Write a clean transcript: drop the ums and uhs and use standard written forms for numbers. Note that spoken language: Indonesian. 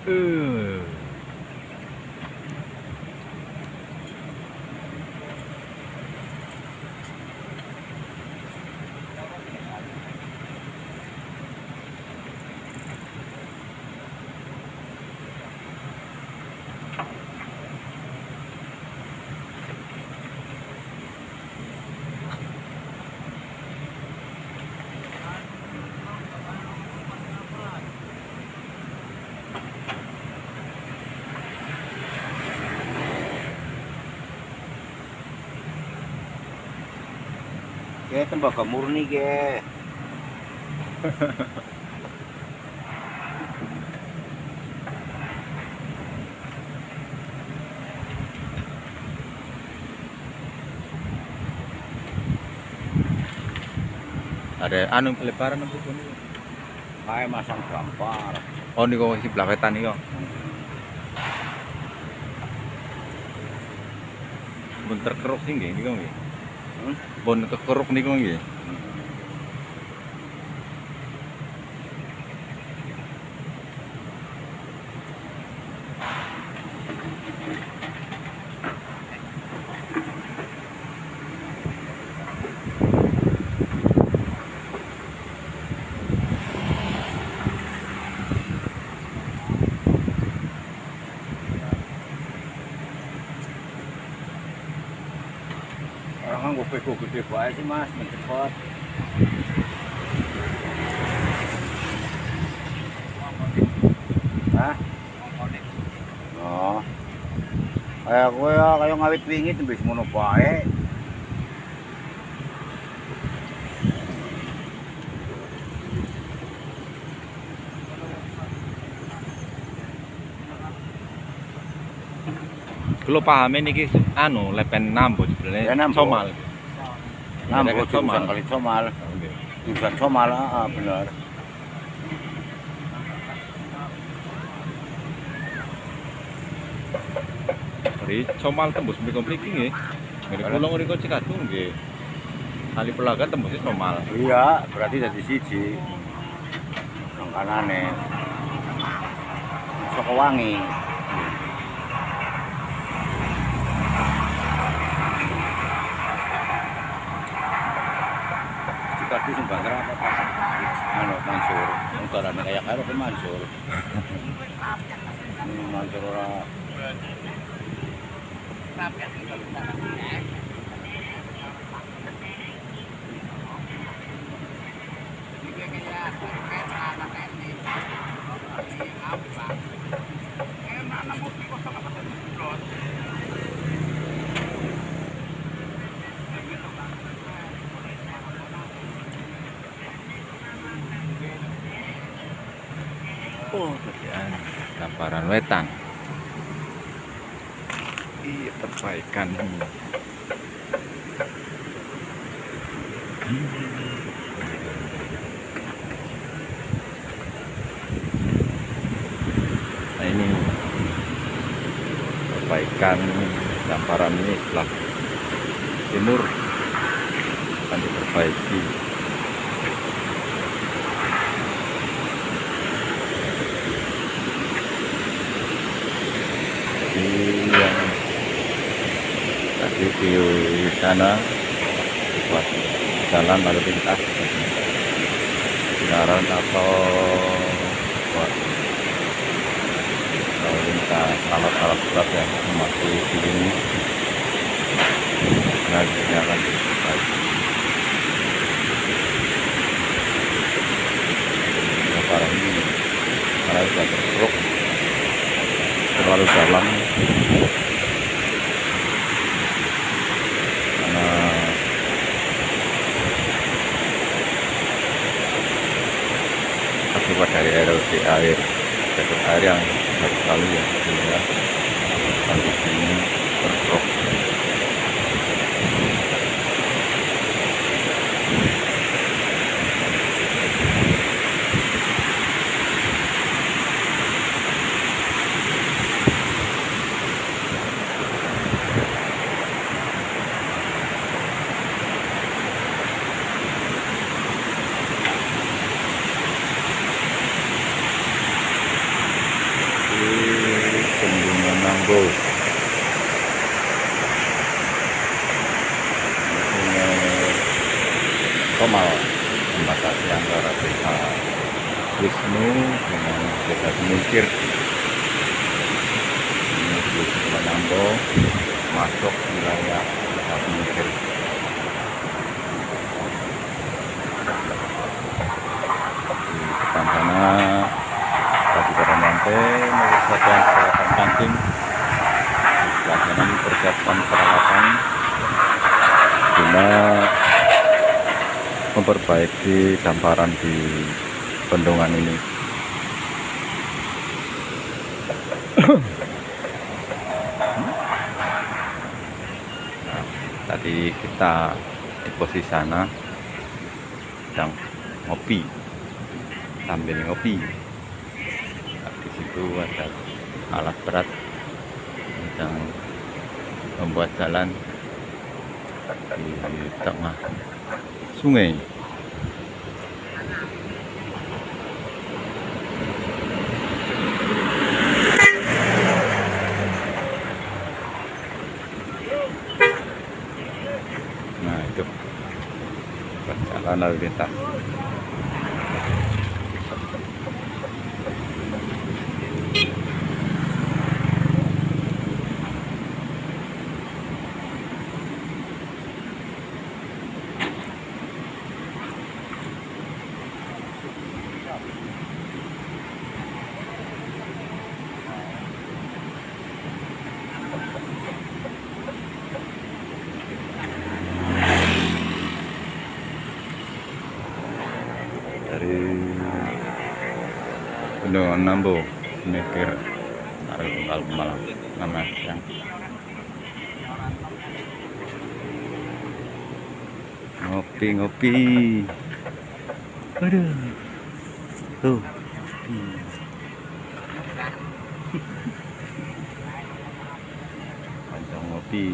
Eh. Kayak tembakau murni kayak. Ada anu pelebaran apa pun. Kayak masang gampar. Oh niku si blaketan niku. Mun terkeruk sih nggih niku nggih. Mun kekeruk niku nggih. Orang kan gue gede baik sih mas, mencepot. Hah? Oh. Kayak gue ya, kayak ngawit wingi tembus mono bae. Kulo pahame niki anu lepen Nambo Ya, sebenarnya Nambo. Somal. Nambo Somal. jurusan kali Somal. Jurusan Somal, bener. Dari Somal tembus mriko mriki nggih. Ngene kula ngriko Cikadung nggih. Kali Pelagan tembusnya Somal. Iya, berarti dari siji. Nang kanane. Sokowangi. Cikadung sing Bangkara apa pas? Anu Mansur. Utarane kayak karo ke Mansur. Mansur ora. Oh, kerjaan Gamparan Wetan. Iya, perbaikan. Nah ini perbaikan Gamparan ini sebelah timur akan diperbaiki. Yang tadi di sana buat jalan lalu lintas kendaraan atau buat lalu lintas alat-alat berat yang memasuki di sini. Nah, ini akan diperbaiki. Barang ini karena sudah terkeruk terlalu dalam karena akibat dari erosi air debit air yang besar sekali ya sehingga kondisi ini terkeruk. Nambo. Sungai Somal membatasi antara desa Wisnu dengan desa Semungkir. Menuju Sungai Nambo masuk wilayah desa Semungkir. Di depan sana tadi Karangante merupakan peralatan pancing. Sebelah kanan persiapan peralatan guna memperbaiki damparan di bendungan ini. Nah, tadi kita di posisi sana sedang ngopi, sambil ngopi. Nah, di situ ada alat berat sedang membuat jalan di tengah sungai. Nah, itu perjalanan lalu lintas. Dari Bendungan Nambo, Semungkir, Tunggal Pemalang, namanya yang ngopi-ngopi. Aduh, tuh. Pancang ngopi.